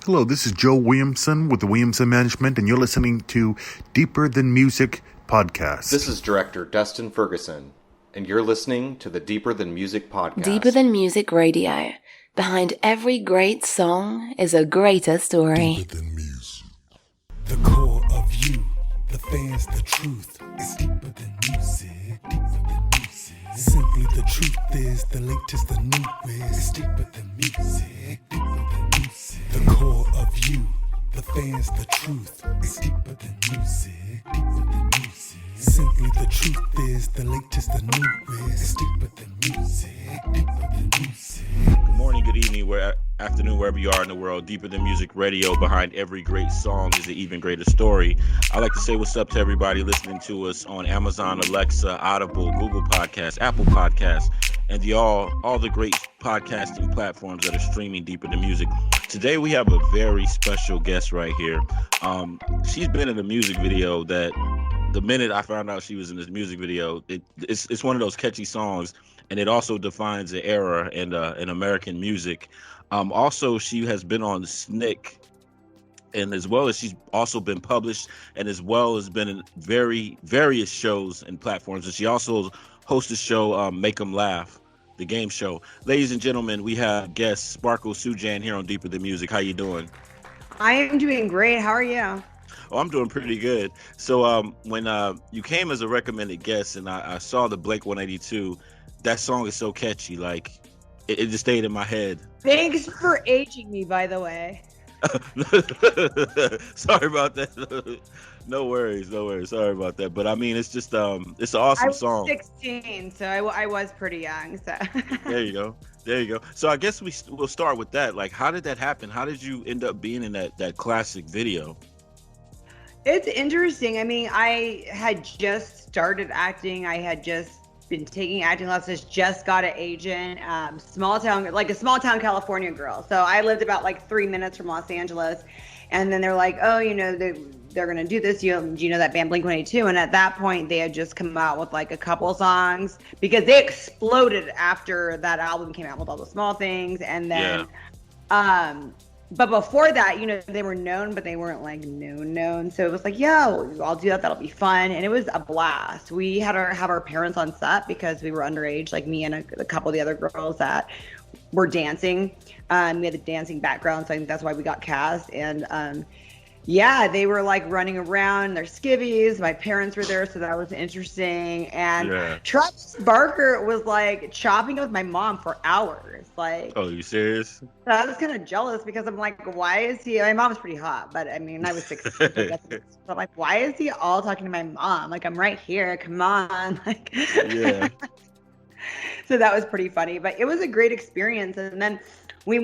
Hello, this is Joe Williamson with the Williamson Management, and you're listening to Deeper Than Music podcast. This is director Dustin Ferguson, and you're listening to the Deeper Than Music podcast. Deeper Than Music Radio. Behind every great song is a greater story. Deeper than music. The core of you, the fans, the truth is deeper than music. Deeper than music. Simply the truth is the latest, the newest. It's deeper than music. Deeper than music. The core of you, the fans, the truth is deeper than music. Deeper than music. Simply the truth is the latest, the newest. It's deeper than music. Deeper than music. Good morning, good evening, afternoon, wherever you are in the world. Deeper Than Music Radio. Behind every great song is an even greater story. I like to say what's up to everybody listening to us on Amazon, Alexa, Audible, Google Podcasts, Apple Podcasts, and all the great podcasting platforms that are streaming Deeper Than Music. Today we have a very special guest right here. She's been in a music video that the minute I found out she was in this music video, it's one of those catchy songs, and it also defines the era in American music. Also, she has been on Snick, and as well as she's also been published, and as well as been in various shows and platforms. And she also hosts the show Make 'Em Laugh, the game show. Ladies and gentlemen, we have guest Sparkle Soojian here on Deeper Than Music. How you doing? I am doing great. How are you? Oh, I'm doing pretty good. So when you came as a recommended guest, and I saw the Blink 182, that song is so catchy. Like it just stayed in my head. Thanks for aging me, by the way. Sorry about that. No worries. Sorry about that. But I mean, it's just it's an awesome song. I was 16, so I was pretty young. So There you go. So I guess we'll start with that. Like, how did that happen? How did you end up being in that classic video? it's interesting. I mean, I had just started acting. I had just been taking acting lessons, just got an agent, small town California girl. So I lived about like 3 minutes from Los Angeles. And then they're like, oh, they're going to do this. Do you know that band Blink 182? And at that point, they had just come out with like a couple songs because they exploded after that album came out with all the small things. And then, but before that, they were known, but they weren't like known. So it was like, yeah, I'll do that. That'll be fun. And it was a blast. We had have our parents on set because we were underage, like me and a couple of the other girls that were dancing. We had a dancing background, so I think that's why we got cast. And they were like running around their skivvies. My parents were there, so that was interesting. And Travis Barker was like chopping with my mom for hours. Like, oh, you serious? So I was kind of jealous because I'm like, why is he? My mom's pretty hot, but I mean, I was 16. So I'm like, why is he all talking to my mom? Like, I'm right here. Come on. Like, yeah. So that was pretty funny, but it was a great experience. And then we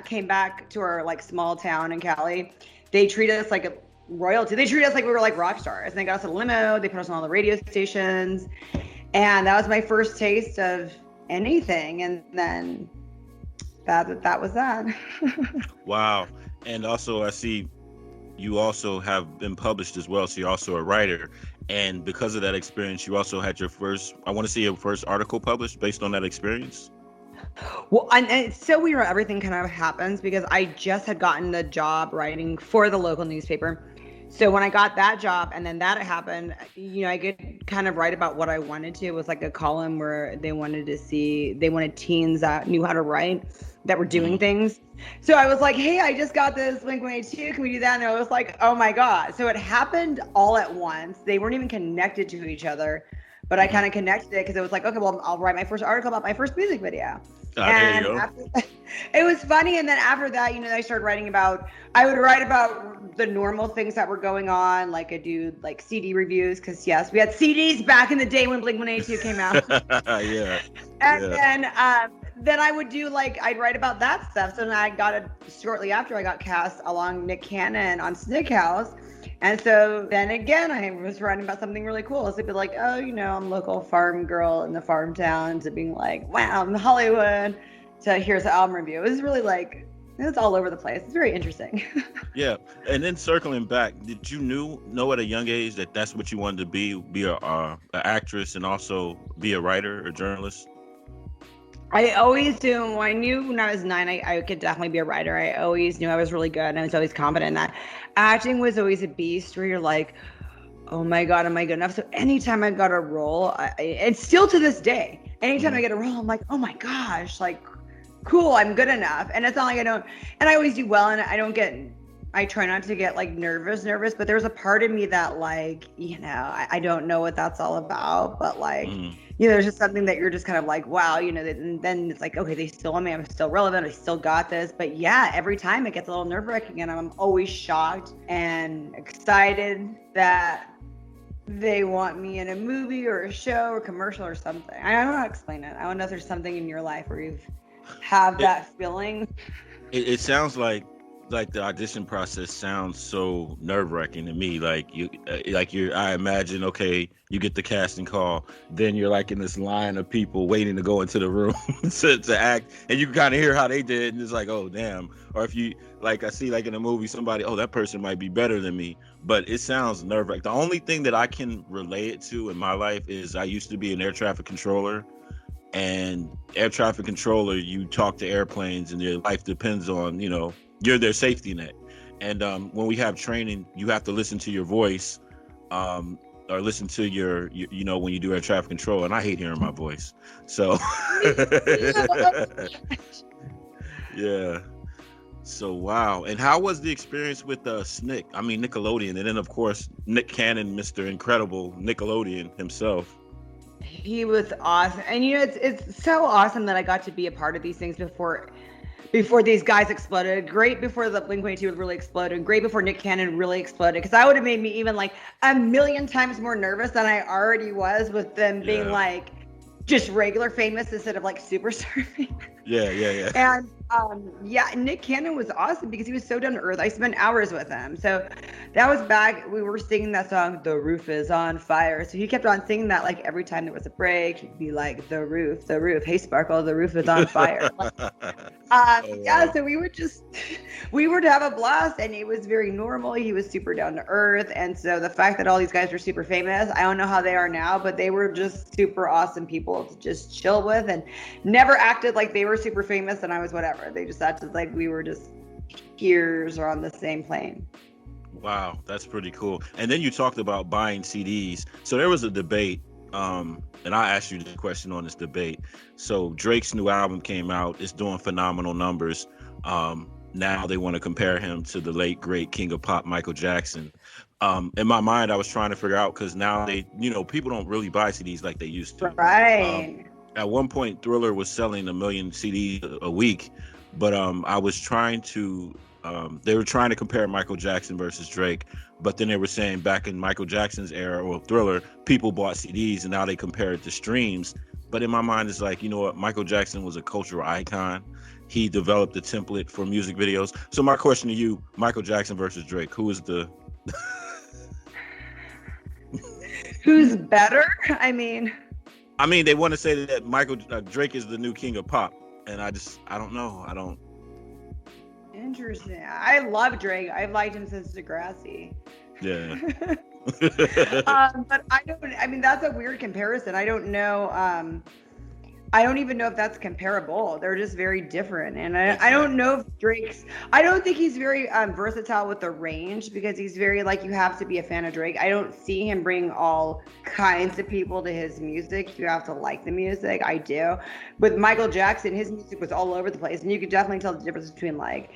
came back to our like small town in Cali. They treat us like a royalty. They treat us like we were like rock stars. And they got us a limo. They put us on all the radio stations. And that was my first taste of anything. And then that was that. Wow. And also I see you also have been published as well. So you're also a writer. And because of that experience, you also had your first article published based on that experience? Well, and it's so weird how everything kind of happens because I just had gotten the job writing for the local newspaper. So when I got that job and then that happened, I could kind of write about what I wanted to. It was like a column where they wanted teens that knew how to write, that were doing things. So I was like, hey, I just got this Blink 182. Can we do that? And I was like, oh my God. So it happened all at once. They weren't even connected to each other, but I kind of connected it because it was like, okay, well, I'll write my first article about my first music video. And it was funny. And then after that, I started I would write about the normal things that were going on. Like I do like CD reviews. Cause yes, we had CDs back in the day when Blink 182 came out. Then I would do I'd write about that stuff. So then shortly after I got cast along Nick Cannon on Snick House. And so then again, I was writing about something really cool. So it'd be like, oh, I'm a local farm girl in the farm town, to being like, wow, I'm in Hollywood, to here's the album review. It was really it's all over the place. It's very interesting. Yeah. And then circling back, did you know at a young age that that's what you wanted to be an actress and also be a writer or journalist? I always do. I knew when I was 9, I could definitely be a writer. I always knew I was really good. And I was always confident in that. Acting was always a beast where you're like, oh my God, am I good enough? So anytime I got a role, and still to this day, anytime I get a role, I'm like, oh my gosh, like, cool, I'm good enough. And it's not like I don't, and I always do well. And I try not to get like nervous, but there's a part of me that like, I don't know what that's all about, but like, there's just something that you're just kind of like, wow, and then it's like, okay, they still want me. I'm still relevant. I still got this. But yeah, every time it gets a little nerve wracking and I'm always shocked and excited that they want me in a movie or a show or commercial or something. I don't know how to explain it. I don't know if there's something in your life where you've have that feeling. It sounds like the audition process sounds so nerve-wracking to me. I imagine, okay, you get the casting call, then you're like in this line of people waiting to go into the room to act, and you can kind of hear how they did, and it's like, oh damn. Or if you I see like in a movie somebody, oh, that person might be better than me, but it sounds nerve-wracking. The only thing that I can relate it to in my life is I used to be an air traffic controller. And air traffic controller, you talk to airplanes and their life depends on, you're their safety net. And when we have training, you have to listen to your voice or listen to your, when you do air traffic control. And I hate hearing my voice. So, yeah. So, wow. And how was the experience with Snick? I mean, Nickelodeon. And then, of course, Nick Cannon, Mr. Incredible Nickelodeon himself. He was awesome. And it's so awesome that I got to be a part of these things before these guys exploded. Great before the Blink-182 would really explode, and great before Nick Cannon really exploded, because that would have made me even like a million times more nervous than I already was with them being like just regular famous instead of like superstar famous. Yeah. And Nick Cannon was awesome because he was so down to earth. I spent hours with him. So that was back, we were singing that song, The Roof is on Fire. So he kept on singing that like every time there was a break. He'd be like, the roof, hey Sparkle, the roof is on fire. So we would have a blast, and it was very normal. He was super down to earth. And so the fact that all these guys were super famous, I don't know how they are now, but they were just super awesome people to just chill with, and never acted like they were super famous and I was whatever. They just acted like we were just peers or on the same plane. Wow, that's pretty cool. And then you talked about buying CDs. So there was a debate, and I asked you the question on this debate. So Drake's new album came out. It's doing phenomenal numbers. Now they want to compare him to the late, great king of pop, Michael Jackson. In my mind, I was trying to figure out, because now people don't really buy CDs like they used to. Right. At one point, Thriller was selling 1 million CDs a week, but I was trying to, they were trying to compare Michael Jackson versus Drake, but then they were saying back in Michael Jackson's era or Thriller, people bought CDs and now they compare it to streams. But in my mind, it's like, you know what? Michael Jackson was a cultural icon. He developed the template for music videos. So my question to you, Michael Jackson versus Drake, who is the... Who's better? I mean, they want to say that Drake is the new king of pop, and I don't know. Interesting. I love Drake. I've liked him since Degrassi. Yeah. But that's a weird comparison. I don't know. I don't even know if that's comparable. They're just very different. And I don't know if I don't think he's very versatile with the range, because he's very like, you have to be a fan of Drake. I don't see him bring all kinds of people to his music. You have to like the music. I do. With Michael Jackson, his music was all over the place. And you could definitely tell the difference between like,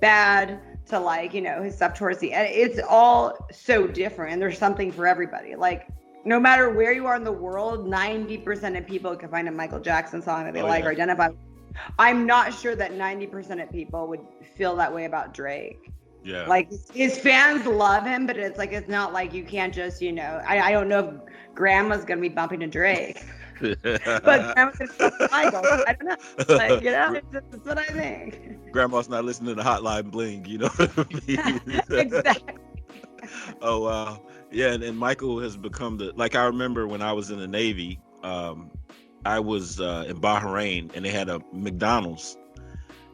Bad to like, his stuff towards the end. It's all so different. And there's something for everybody. Like, no matter where you are in the world, 90% of people can find a Michael Jackson song that they or identify with. I'm not sure that 90% of people would feel that way about Drake. Yeah. Like, his fans love him, but it's like, it's not like you can't just, I don't know if grandma's going to be bumping to Drake. But grandma's going to bump to Michael. I don't know. Like, that's what I think. Grandma's not listening to Hotline Bling, you know what I mean? Exactly. Oh, wow. Yeah, and Michael has become I remember when I was in the Navy, I was in Bahrain, and they had a McDonald's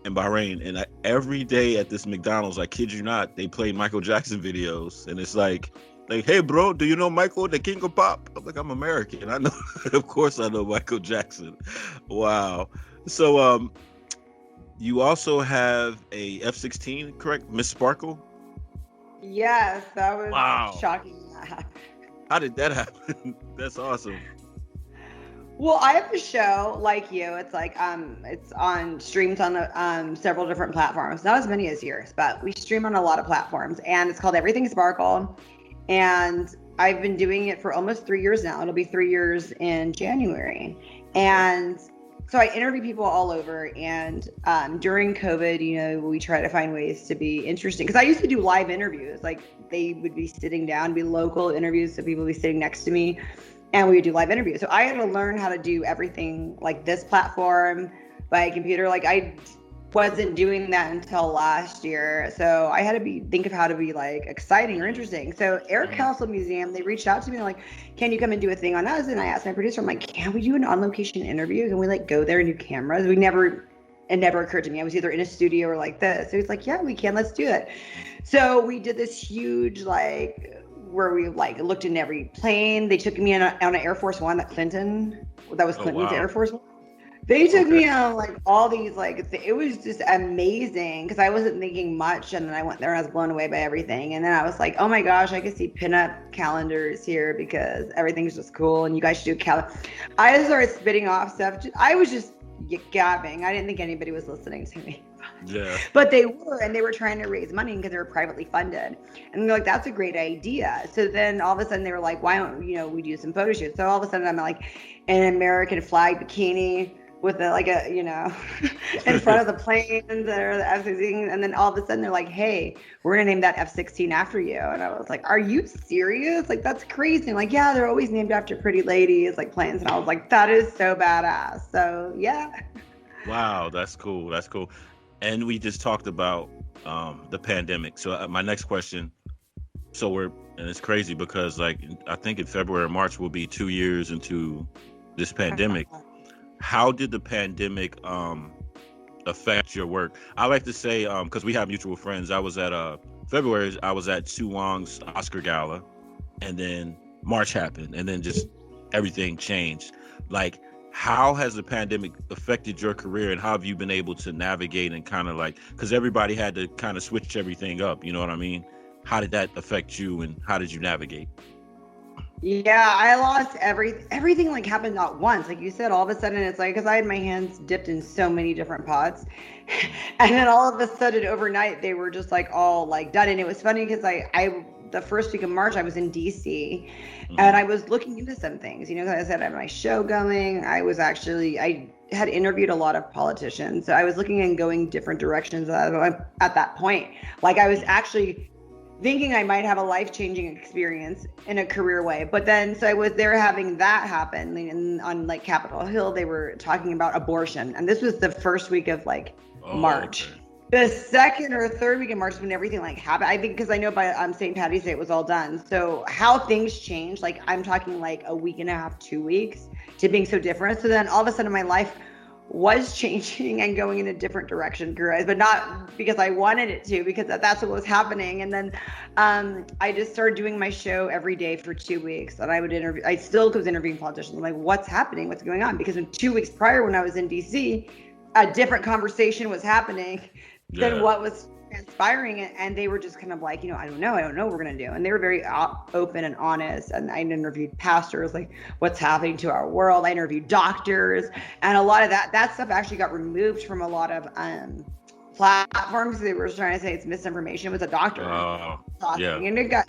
in Bahrain, and every day at this McDonald's, I kid you not, they played Michael Jackson videos, and it's like, Like, hey, bro, do you know Michael, the King of Pop? I'm like, I'm American. I know, of course, I know Michael Jackson. Wow. So, you also have a F-16, correct, Miss Sparkle? Yes, that was Wow. shocking. How did that happen? That's awesome. Well, I have a show like you. It's like it's on streams on several different platforms. Not as many as yours, but we stream on a lot of platforms, and it's called Everything Sparkle. And I've been doing it for almost 3 years now. It'll be 3 years in January, and so I interview people all over. And during COVID, we try to find ways to be interesting, because I used to do live interviews. Like, they would be sitting down, be local interviews, so people would be sitting next to me, and we would do live interviews. So I had to learn how to do everything like this platform by a computer. Like, I wasn't doing that until last year. So I had to think of how to be like exciting or interesting. So Air Castle Museum, they reached out to me like, can you come and do a thing on us? And I asked my producer, I'm like, can we do an on-location interview? Can we like go there and do cameras? It never occurred to me. I was either in a studio or like this. So he's like, yeah, we can, let's do it. So we did this huge where we like looked in every plane. They took me on an Air Force One that was Clinton's Air Force One. They took me on like all these, like, it was just amazing, because I wasn't thinking much, and then I went there and I was blown away by everything. And then I was like, oh my gosh, I could see pinup calendars here because everything's just cool, and you guys should do I just started spitting off stuff. I was just gabbing. I didn't think anybody was listening to me. Yeah. But they were, and they were trying to raise money because they were privately funded. And they're like, that's a great idea. So then all of a sudden they were like, why don't we do some photo shoots? So all of a sudden I'm like in an American flag bikini with in front of the planes that are the F-16. And then all of a sudden they're like, hey, we're going to name that F-16 after you. And I was like, are you serious? Like, that's crazy. And like, yeah, they're always named after pretty ladies, like planes. And I was like, that is so badass. So yeah. Wow, that's cool. That's cool. And we just talked about the pandemic. So my next question, and it's crazy because like, I think in February or March will be 2 years into this pandemic. How did the pandemic affect your work? I like to say, because we have mutual friends, I was at February, I was at Sue Wong's Oscar Gala, and then March happened, and then just everything changed. Like, how has the pandemic affected your career, and how have you been able to navigate and kind of like, because everybody had to kind of switch everything up, you know what I mean? How did that affect you, and how did you navigate? Yeah, I lost everything like happened at once. Like you said, all of a sudden it's like, because I had my hands dipped in so many different pots. And then all of a sudden overnight, they were just like all like done. And it was funny because I the first week of March, I was in DC and I was looking into some things, because I said I had my show going. I had interviewed a lot of politicians. So I was looking and going different directions at that point. Like, I was actually thinking I might have a life-changing experience in a career way. But then, so I was there having that happen, and on like Capitol Hill, they were talking about abortion. And this was the first week of like March. Okay. The second or third week of March is when everything like happened. I think because I know by St. Patty's Day it was all done. So how things changed, like I'm talking like a week and a half, 2 weeks to being so different. So then all of a sudden my life was changing and going in a different direction, guys, but not because I wanted it to, because that's what was happening. And then I just started doing my show every day for 2 weeks, and I still was interviewing politicians. I'm like, what's happening? What's going on? Because in 2 weeks prior, when I was in DC, a different conversation was happening than what was transpiring, and they were just kind of like, I don't know what we're gonna do. And they were very open and honest. And I interviewed pastors, like, what's happening to our world. I interviewed doctors, and a lot of that stuff actually got removed from a lot of platforms. They were trying to say it's misinformation. It was a doctor talking, and it got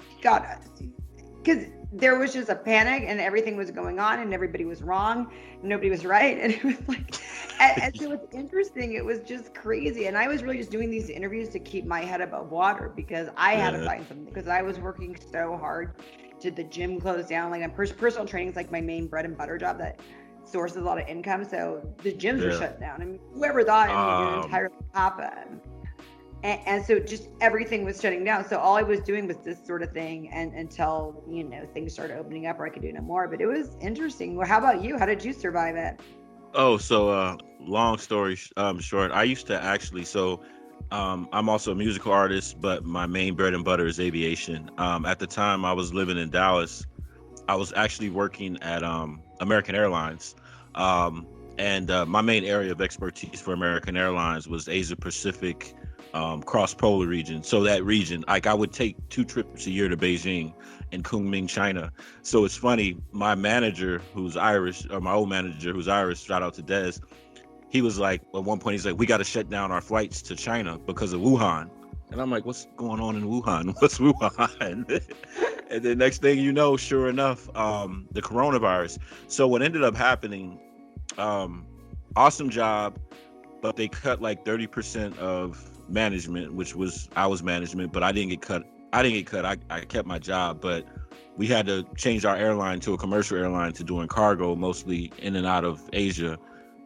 because there was just a panic, and everything was going on, and everybody was wrong, and nobody was right. And it was like, and so it's interesting. It was just crazy. And I was really just doing these interviews to keep my head above water, because I had to find something, because I was working so hard. Did the gym close down? Like, personal training is like my main bread and butter job that sources a lot of income. So the gyms were shut down. I mean, whoever thought it would entirely happen? And so just everything was shutting down. So all I was doing was this sort of thing, and until, things started opening up where I could do no more. But it was interesting. Well, how about you? How did you survive it? Oh, so long story short, I used to actually, so I'm also a musical artist, but my main bread and butter is aviation. At the time I was living in Dallas, I was actually working at American Airlines. And my main area of expertise for American Airlines was Asia Pacific, cross-polar region. So that region, like I would take 2 trips a year to Beijing and Kunming, China. So it's funny, my manager, who's Irish, or my old manager, who's Irish, shout out to Des, he was like, at one point, he's like, we got to shut down our flights to China because of Wuhan. And I'm like, what's going on in Wuhan? What's Wuhan? And then next thing you know, sure enough, the coronavirus. So what ended up happening, awesome job, but they cut like 30% of management, which was I was management, but I didn't get cut. I kept my job, but we had to change our airline to a commercial airline to doing cargo, mostly in and out of Asia,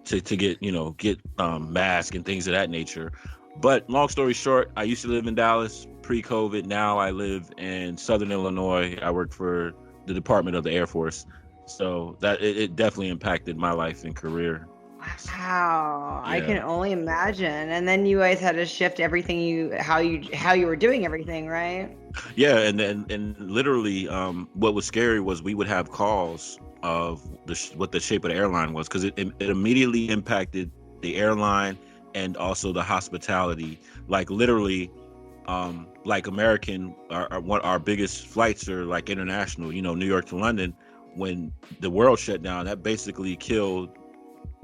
to get masks and things of that nature. But long story short, I used to live in Dallas pre-COVID. Now I live in Southern Illinois. I work for the Department of the Air Force. So that it definitely impacted my life and career. Wow, Yeah. I can only imagine. And then you guys had to shift everything how you were doing everything, right? Yeah, and literally, what was scary was we would have calls of what the shape of the airline was, because it immediately impacted the airline and also the hospitality. Like literally, like American, our biggest flights are like international, New York to London. When the world shut down, that basically killed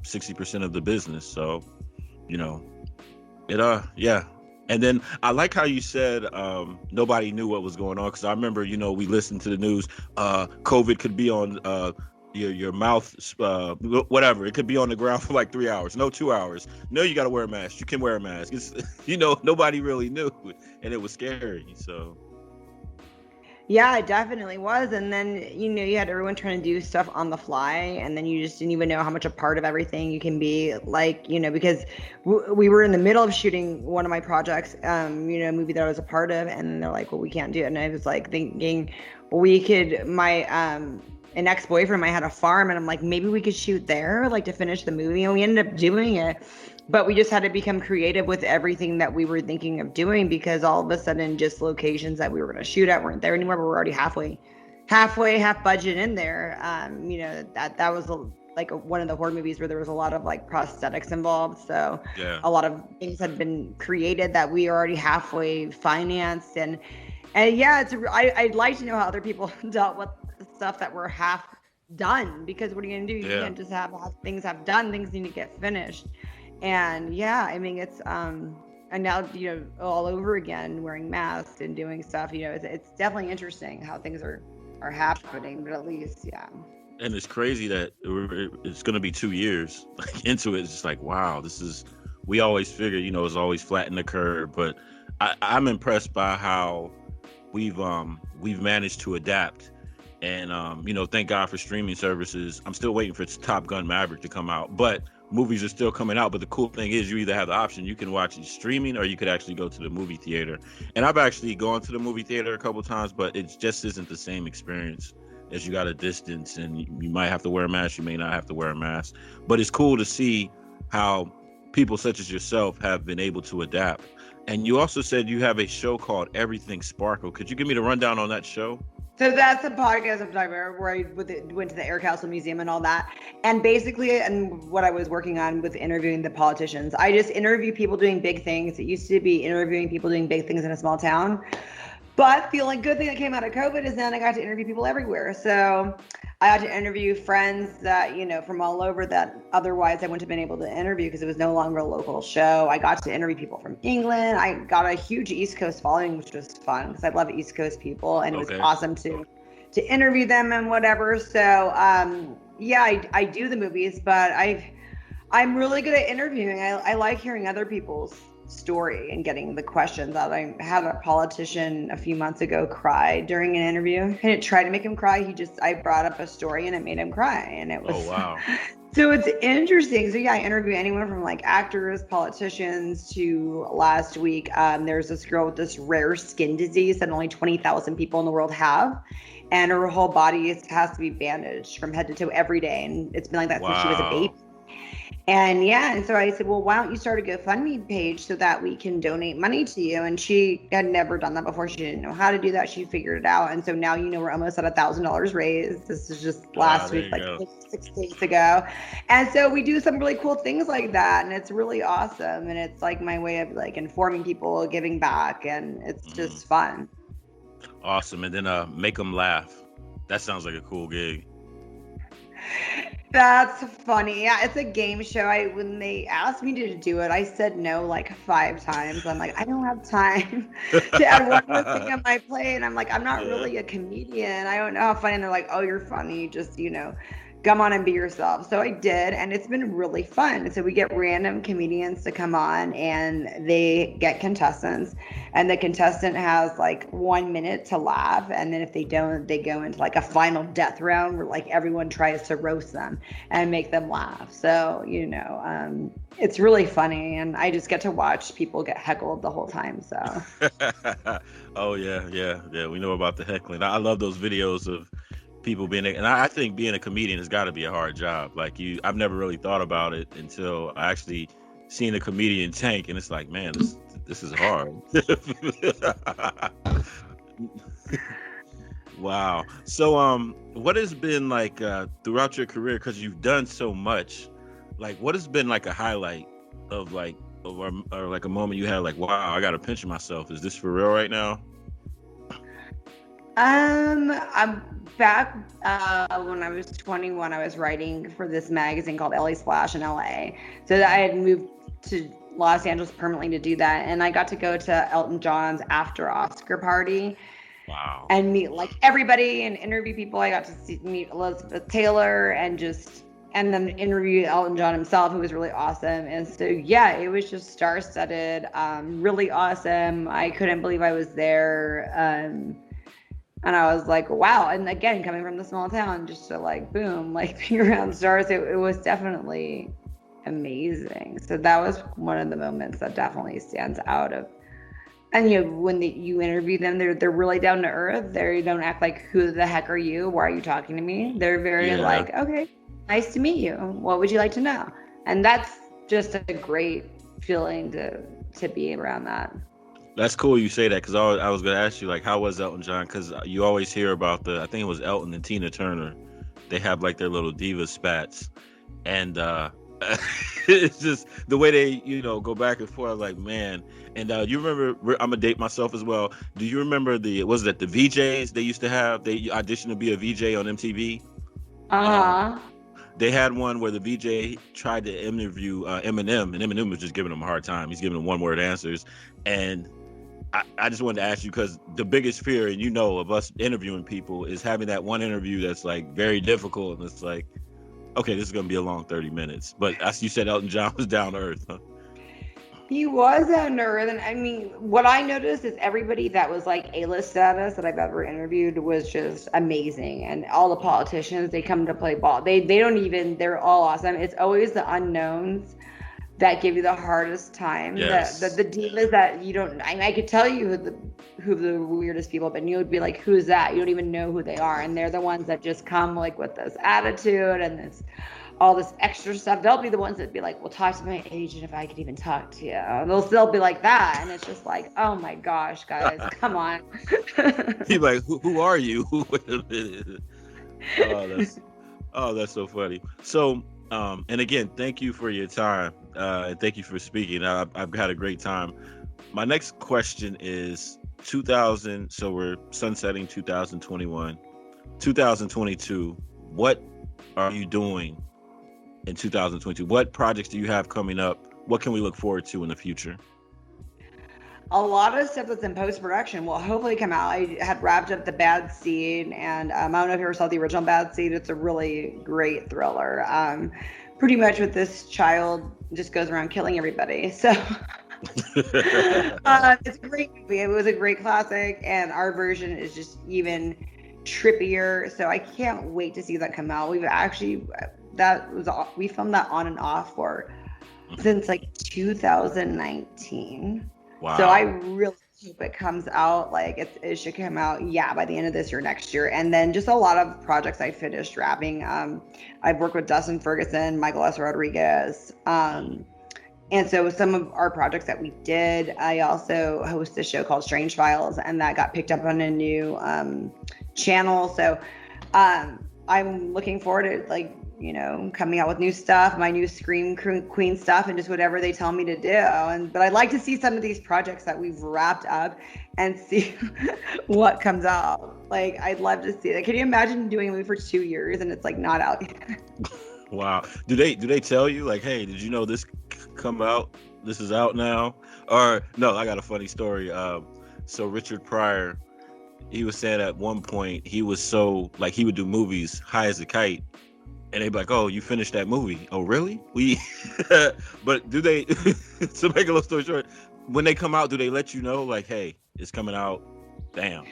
60% of the business. So, yeah. And then I like how you said nobody knew what was going on, because I remember, we listened to the news. COVID could be on your mouth, whatever. It could be on the ground for like 3 hours. No, 2 hours. No, you got to wear a mask. You can wear a mask. It's, nobody really knew, and it was scary. So. Yeah, it definitely was. And then, you had everyone trying to do stuff on the fly, and then you just didn't even know how much a part of everything you can be, like, because we were in the middle of shooting one of my projects, a movie that I was a part of, and they're like, well, we can't do it. And I was like thinking we could, an ex-boyfriend of mine had a farm, and I'm like, maybe we could shoot there, like, to finish the movie. And we ended up doing it. But we just had to become creative with everything that we were thinking of doing, because all of a sudden just locations that we were going to shoot at weren't there anymore. But we're already half budget in there. That was one of the horror movies where there was a lot of like prosthetics involved. So yeah, a lot of things had been created that we already halfway financed. And yeah, I'd like to know how other people dealt with the stuff that were half done, because what are you going to do? You can't just have things done. Things need to get finished. And yeah, I mean, it's and now all over again, wearing masks and doing stuff. It's definitely interesting how things are happening, but at least And it's crazy that it's going to be 2 years into it. It's just like, wow, we always figure it's always flatten the curve, but I'm impressed by how we've managed to adapt. And thank God for streaming services. I'm still waiting for Top Gun Maverick to come out, but movies are still coming out. But the cool thing is you either have the option, you can watch it streaming, or you could actually go to the movie theater. And I've actually gone to the movie theater a couple of times, but it just isn't the same experience, as you got a distance, and you might have to wear a mask, you may not have to wear a mask. But it's cool to see how people such as yourself have been able to adapt. And you also said you have a show called Everything Sparkle. Could you give me the rundown on that show? So that's the podcast I'm talking about, where I went to the Air Castle Museum and all that. And basically, and what I was working on with interviewing the politicians, I just interview people doing big things. It used to be interviewing people doing big things in a small town. But the only good thing that came out of COVID is then I got to interview people everywhere. So I got to interview friends that, from all over that otherwise I wouldn't have been able to interview because it was no longer a local show. I got to interview people from England. I got a huge East Coast following, which was fun because I love East Coast people, and it was awesome to interview them and whatever. So I do the movies, but I'm really good at interviewing. I like hearing other people's story and getting the questions out. I had a politician a few months ago cry during an interview. I didn't try to make him cry. I brought up a story and it made him cry, and it was wow. So it's interesting. So I interview anyone from like actors, politicians, to last week there's this girl with this rare skin disease that only 20,000 people in the world have, and her whole body has to be bandaged from head to toe every day, and it's been like that since she was a baby. And yeah, and so I said, well, why don't you start a GoFundMe page so that we can donate money to you? And she had never done that before. She didn't know how to do that. She figured it out. And so now, we're almost at $1,000 raised. This is just last week, like 6 days ago. And so we do some really cool things like that. And it's really awesome. And it's like my way of like informing people, giving back. And it's just fun. Awesome. And then make them laugh. That sounds like a cool gig. That's funny. Yeah, it's a game show. When they asked me to do it, I said no like 5 times. I'm like, I don't have time to add one more thing on my plate. And I'm like, I'm not really a comedian. I don't know how funny. And they're like, oh, you're funny. Just, come on and be yourself. So I did, and it's been really fun. So we get random comedians to come on, and they get contestants, and the contestant has like 1 minute to laugh, and then if they don't, they go into like a final death round where like everyone tries to roast them and make them laugh. So it's really funny, and I just get to watch people get heckled the whole time. So oh yeah, we know about the heckling. I love those videos of people and I think being a comedian has got to be a hard job. Like I've never really thought about it until I actually seen a comedian tank, and it's like, man, this is hard. Wow. So what has been like throughout your career, because you've done so much, like what has been like a highlight of like or like a moment you had like, wow, I gotta pinch myself, is this for real right now? I'm back when I was 21. I was writing for this magazine called LA Splash in LA. So that I had moved to Los Angeles permanently to do that, and I got to go to Elton John's after Oscar party. Wow. And meet like everybody and interview people. I got to meet Elizabeth Taylor and then interview Elton John himself, who was really awesome. And so yeah, it was just star-studded, really awesome. I couldn't believe I was there. And I was like, wow. And again, coming from the small town, just to like, boom, like being around stars, it was definitely amazing. So that was one of the moments that definitely stands out of. And when you interview them, they're really down to earth. They don't act like, who the heck are you? Why are you talking to me? They're very like, okay, nice to meet you. What would you like to know? And that's just a great feeling to be around that. That's cool you say that, because I was going to ask you, like, how was Elton John? Because you always hear about I think it was Elton and Tina Turner. They have, like, their little diva spats. And it's just the way they, go back and forth. I was like, man. And you remember, I'm going to date myself as well. Do you remember the VJs they used to have? They auditioned to be a VJ on MTV? Uh-huh. They had one where the VJ tried to interview Eminem, and Eminem was just giving him a hard time. He's giving him one-word answers. And I just wanted to ask you, because the biggest fear, and of us interviewing people, is having that one interview that's like very difficult, and it's like, okay, this is going to be a long 30 minutes. But as you said, Elton John was down to earth, huh? He was down to earth. And I mean, what I noticed is everybody that was like A-list status that I've ever interviewed was just amazing. And all the politicians, they come to play ball. They're all awesome. It's always the unknowns that give you the hardest time. Yes. The divas that you don't, I could tell you who the weirdest people, but you would be like, who's that? You don't even know who they are. And they're the ones that just come like with this attitude and all this extra stuff. They'll be the ones that be like, well, talk to my agent if I could even talk to you. And they'll still be like that. And it's just like, oh my gosh, guys, come on. He's like, who are you? That's so funny. So, and again, thank you for your time. And thank you for speaking. I've had a great time. My next question is 2000. So we're sunsetting 2021, 2022. What are you doing in 2022? What projects do you have coming up? What can we look forward to in the future? A lot of stuff that's in post-production will hopefully come out. I had wrapped up The Bad Seed, and I don't know if you ever saw the original Bad Seed. It's a really great thriller. Pretty much with this child just goes around killing everybody. So it's a great movie. It was a great classic, and our version is just even trippier. So I can't wait to see that come out. We filmed that on and off since like 2019. Wow. So I really hope it comes out. Like it should come out, by the end of this year, next year. And then just a lot of projects I finished wrapping. I've worked with Dustin Ferguson, Michael S. Rodriguez. And so some of our projects that we did, I also host a show called Strange Files, and that got picked up on a new channel. So I'm looking forward to coming out with new stuff, my new Scream Queen stuff, and just whatever they tell me to do. But I'd like to see some of these projects that we've wrapped up and see what comes out. Like, I'd love to see that. Can you imagine doing a movie for 2 years and it's like not out yet? Wow. Do they tell you like, hey, did you know this come out? This is out now? Or no, I got a funny story. So Richard Pryor, he was saying at one point he was so like he would do movies high as a kite, and they'd be like, "Oh, you finished that movie? Oh, really? We?" But do they? To make a long story short, when they come out, do they let you know like, "Hey, it's coming out"? Damn.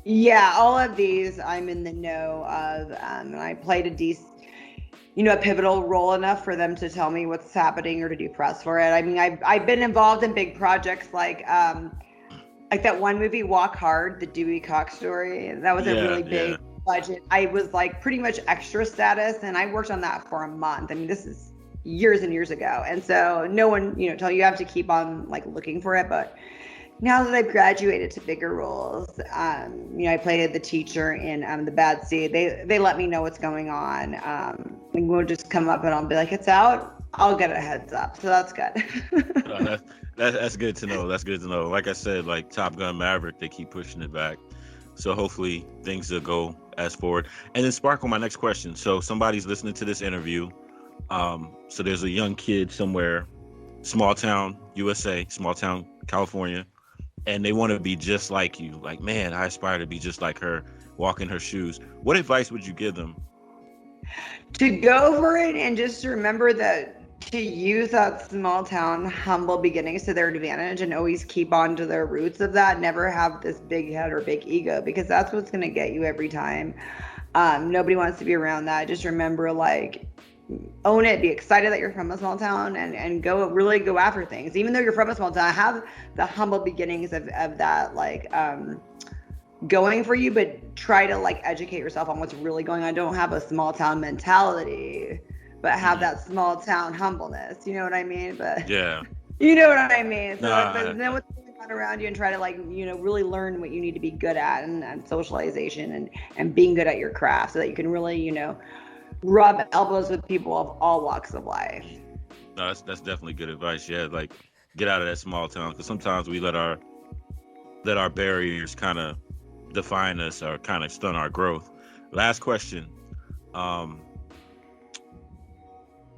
Yeah, all of these I'm in the know of, and I played a pivotal role enough for them to tell me what's happening or to do press for it. I mean, I've been involved in big projects like that one movie, Walk Hard, the Dewey Cox story. That was a really big budget. I was like pretty much extra status, and I worked on that for a month. I mean, this is years and years ago, and so no one, tell you have to keep on like looking for it. But now that I've graduated to bigger roles, I played the teacher in The Bad Seed. They let me know what's going on. We'll just come up and I'll be like, it's out. I'll get a heads up. So that's good. That's good to know. That's good to know. Like I said, like Top Gun Maverick, they keep pushing it back. So hopefully things will go as forward. And then Sparkle, my next question. So somebody's listening to this interview. So there's a young kid somewhere, small town USA, small town California, and they want to be just like you. Like, man, I aspire to be just like her, walk in her shoes. What advice would you give them? To go for it and just to remember that to use that small town humble beginnings to their advantage and always keep on to their roots of that. Never have this big head or big ego, because that's what's going to get you every time. Nobody wants to be around that. Just remember, like, own it, be excited that you're from a small town, and go after things. Even though you're from a small town, have the humble beginnings of that, like, going for you, but try to like educate yourself on what's really going on. Don't have a small town mentality, but have that small town humbleness. You know what I mean? But yeah, you know what I mean. So know what's going on around you and try to like, really learn what you need to be good at, and socialization and being good at your craft, so that you can really, rub elbows with people of all walks of life. No, that's definitely good advice. Yeah, like get out of that small town, because sometimes we let our barriers kind of define us or kind of stun our growth. Last question.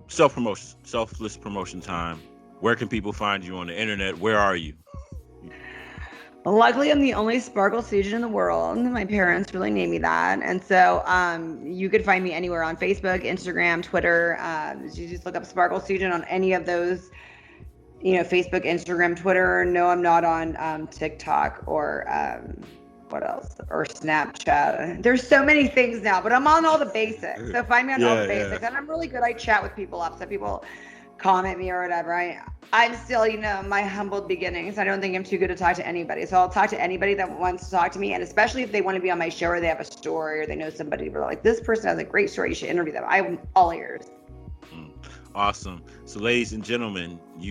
Selfless promotion time. Where can people find you on the internet? Where are you? Luckily, I'm the only Sparkle Soojian in the world. My parents really named me that. And so you could find me anywhere on Facebook, Instagram, Twitter. You just look up Sparkle Soojian on any of those, Facebook, Instagram, Twitter. No, I'm not on TikTok or what else? Or Snapchat. There's so many things now, but I'm on all the basics. So find me on all the basics. And I'm really good. I chat with people up. So people comment me or whatever. I'm still, my humbled beginnings. I don't think I'm too good to talk to anybody. So I'll talk to anybody that wants to talk to me. And especially if they want to be on my show, or they have a story, or they know somebody where like, this person has a great story, you should interview them. I'm all ears. Awesome. So ladies and gentlemen, there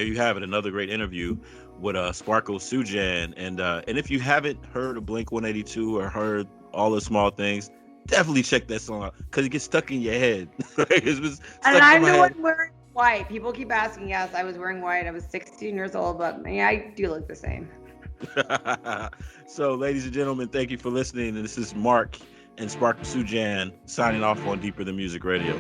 you have it. Another great interview with Sparkle Soojian. And if you haven't heard of Blink 182 or heard All the Small Things, definitely check that song out, because it gets stuck in your head. And I'm the one wearing white. People keep asking. Yes, I was wearing white. I was 16 years old, but yeah, I do look the same. So, ladies and gentlemen, thank you for listening. And this is Mark and Sparkle Soojian signing off on Deeper Than Music Radio.